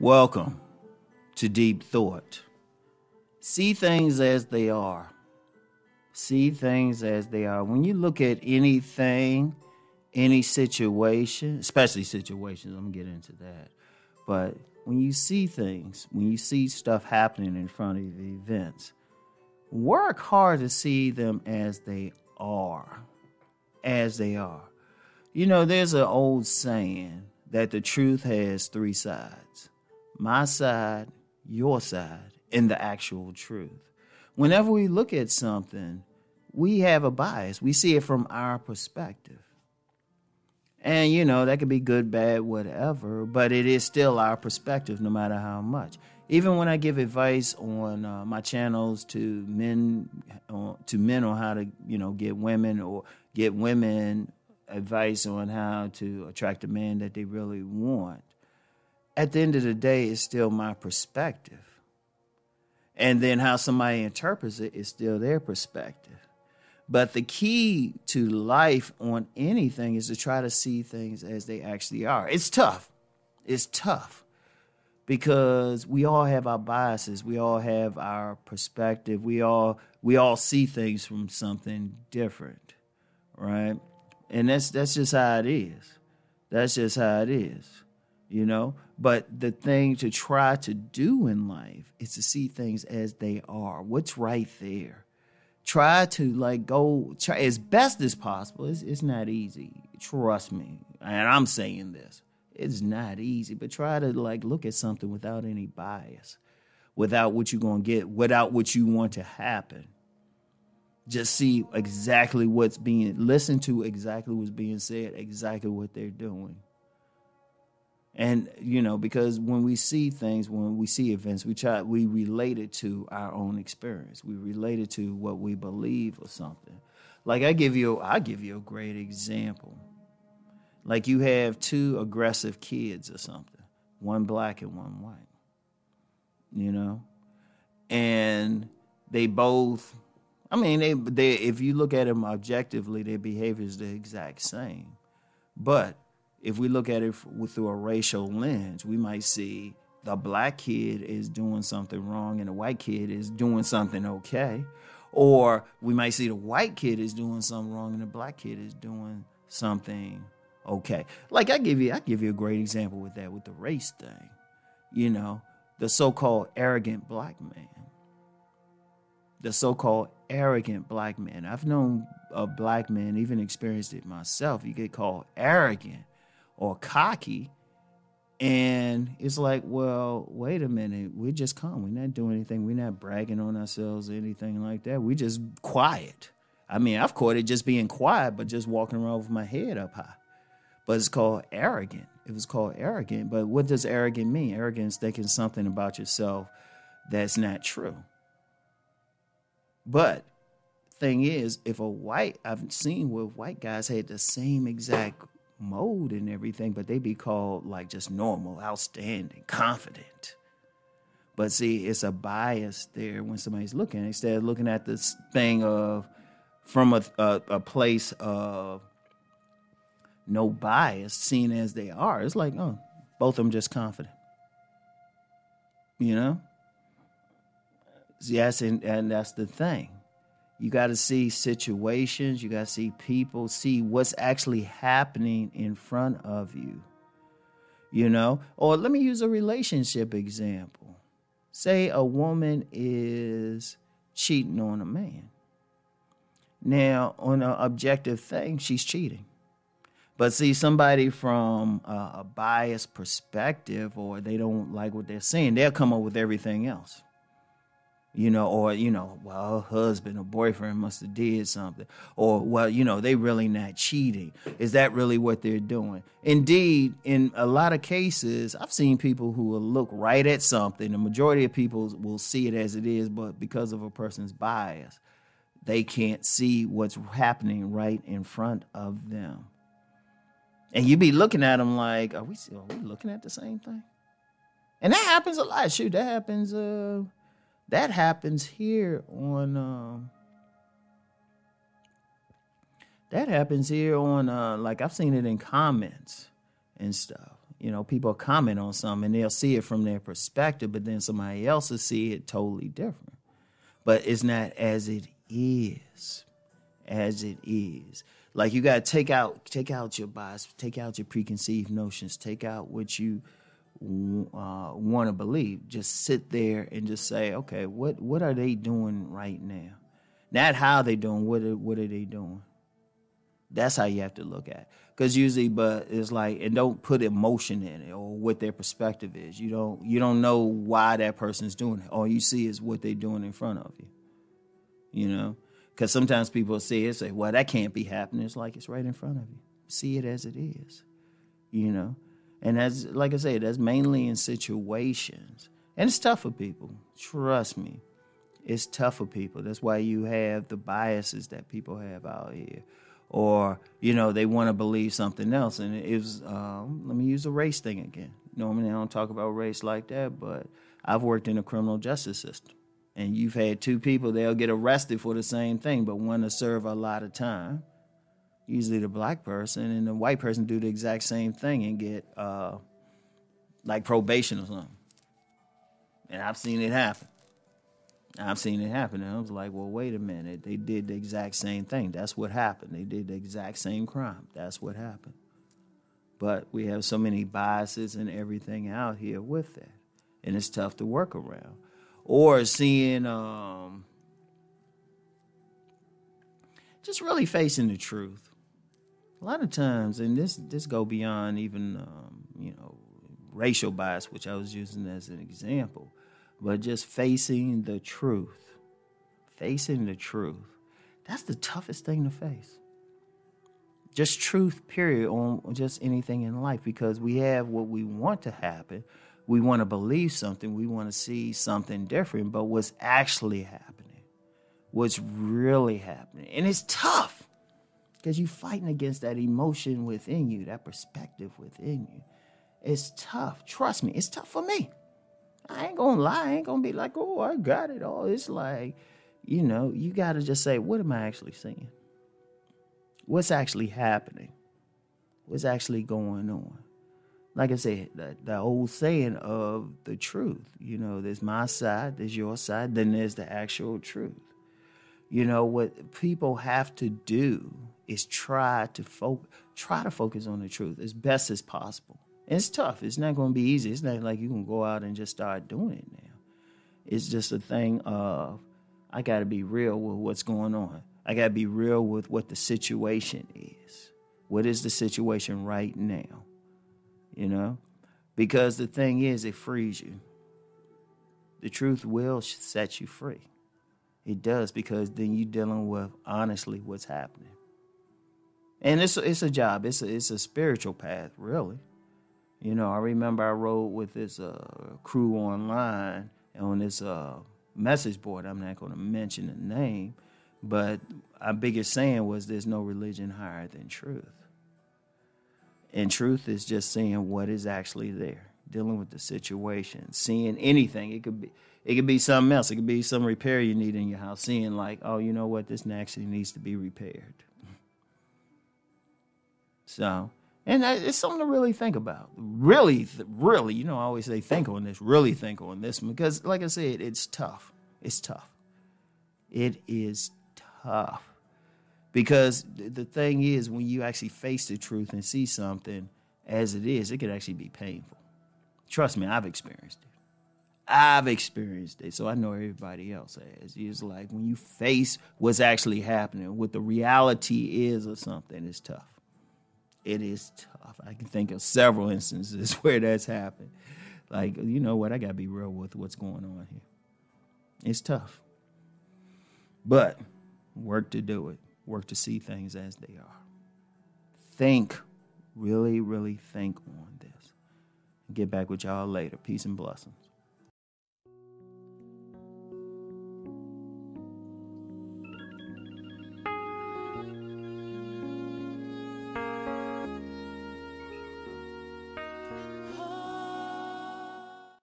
Welcome to Deep Thought. See things as they are. See things as they are. When you look at anything, any situation, especially situations, I'm going to get into that. But when you see things, when you see stuff happening in front of the events, work hard to see them as they are. As they are. You know, there's an old saying that the truth has three sides. My side, your side, and the actual truth. Whenever we look at something, we have a bias. We see it from our perspective. And, you know, that could be good, bad, whatever, but it is still our perspective no matter how much. Even when I give advice on my channels to men on how to, get women or get women advice on how to attract a man that they really want. At the end of the day, it's still my perspective. And then how somebody interprets it is still their perspective. But the key to life on anything is to try to see things as they actually are. It's tough. It's tough because we all have our biases. We all have our perspective. We all see things from something different, right? And that's just how it is. That's just how it is, But the thing to try to do in life is to see things as they are. What's right there? Try to try as best as possible. It's not easy. Trust me. And I'm saying this. It's not easy, but try to look at something without any bias, without what you're going to get, without what you want to happen. Just see exactly listen to exactly what's being said, exactly what they're doing. And, because when we see things, when we see events, we relate it to our own experience. We relate it to what we believe or something. I'll give you a great example. Like you have two aggressive kids or something, one black and one white, and they both, they if you look at them objectively, their behavior is the exact same. But if we look at it through a racial lens, we might see the black kid is doing something wrong and the white kid is doing something okay. Or we might see the white kid is doing something wrong and the black kid is doing something okay. I give you a great example with that, with the race thing. The so-called arrogant black man. The so-called arrogant black man. I've known a black man, even experienced it myself. You get called arrogant or cocky, and it's like, well, wait a minute, we're just calm. We're not doing anything. We're not bragging on ourselves or anything like that. We're just quiet. I've caught it just being quiet, but just walking around with my head up high. But it's called arrogant. It was called arrogant. But what does arrogant mean? Arrogant is thinking something about yourself that's not true. But thing is, I've seen where white guys had the same exact mode and everything, but they be called just normal, outstanding, confident. But see, it's a bias there when somebody's looking. Instead of looking at this thing from a place of no bias, seen as they are, it's like, oh, both of them just confident. Yes, and that's the thing. You got to see situations, you got to see people, see what's actually happening in front of you, Or let me use a relationship example. Say a woman is cheating on a man. Now, on an objective thing, she's cheating. But see, somebody from a biased perspective, or they don't like what they're saying, they'll come up with everything else. Well, her husband or boyfriend must have did something. Or, well, they really not cheating. Is that really what they're doing? Indeed, in a lot of cases, I've seen people who will look right at something. The majority of people will see it as it is, but because of a person's bias, they can't see what's happening right in front of them. And you be looking at them like, are we looking at the same thing? And that happens a lot. Shoot, that happens... That happens here on I've seen it in comments and stuff. People comment on something and they'll see it from their perspective, but then somebody else will see it totally different. But it's not as it is. As it is. Like, you got to take out your bias, take out your preconceived notions, take out what you want to believe. Just sit there and just say, okay, what are they doing right now? Not how they doing, what are they doing? That's how you have to look at it. Because usually, but it's like, and don't put emotion in it or what their perspective is. You don't know why that person's doing it. All you see is what they're doing in front of you. Because sometimes people see it, say, well, that can't be happening. It's like, it's right in front of you. See it as it is, And that's, like I say, that's mainly in situations. And it's tough for people. Trust me. It's tough for people. That's why you have the biases that people have out here. Or, they want to believe something else. And it was, let me use the race thing again. Normally I don't talk about race like that, but I've worked in the criminal justice system. And you've had two people, they'll get arrested for the same thing, but one to serve a lot of time. Usually the black person, and the white person do the exact same thing and get like probation or something. And I've seen it happen. And I was like, well, wait a minute. They did the exact same thing. That's what happened. They did the exact same crime. That's what happened. But we have so many biases and everything out here with that. And it's tough to work around. Or seeing, just really facing the truth. A lot of times, and this go beyond even, racial bias, which I was using as an example, but just facing the truth. Facing the truth. That's the toughest thing to face. Just truth, period, on just anything in life, because we have what we want to happen. We want to believe something. We want to see something different, but what's actually happening? What's really happening? And it's tough because you're fighting against that emotion within you, that perspective within you. It's tough. Trust me, it's tough for me. I ain't going to lie. I ain't going to be like, oh, I got it all. It's like, you got to just say, what am I actually seeing? What's actually happening? What's actually going on? Like I said, the old saying of the truth, there's my side, there's your side, then there's the actual truth. What people have to do is try to focus on the truth as best as possible. And it's tough. It's not going to be easy. It's not like you can go out and just start doing it now. It's just a thing of, I got to be real with what's going on. I got to be real with what the situation is. What is the situation right now? Because the thing is, it frees you. The truth will set you free. It does, because then you're dealing with honestly what's happening. And it's a job. It's a spiritual path, really. I remember I rode with this crew online on this message board. I'm not going to mention the name, but our biggest saying was, there's no religion higher than truth. And truth is just seeing what is actually there, dealing with the situation, seeing anything. It could be something else. It could be some repair you need in your house, seeing like, oh, you know what, this actually needs to be repaired. So, and it's something to really think about. Really, I always say think on this, really think on this, because like I said, it's tough. It's tough. It is tough. Because the thing is, when you actually face the truth and see something as it is, it could actually be painful. Trust me, I've experienced it. So I know everybody else has. It's like when you face what's actually happening, what the reality is or something, it's tough. It is tough. I can think of several instances where that's happened. Like, you know what? I got to be real with what's going on here. It's tough. But work to do it. Work to see things as they are. Think. Really, really think on this. Get back with y'all later. Peace and blessings.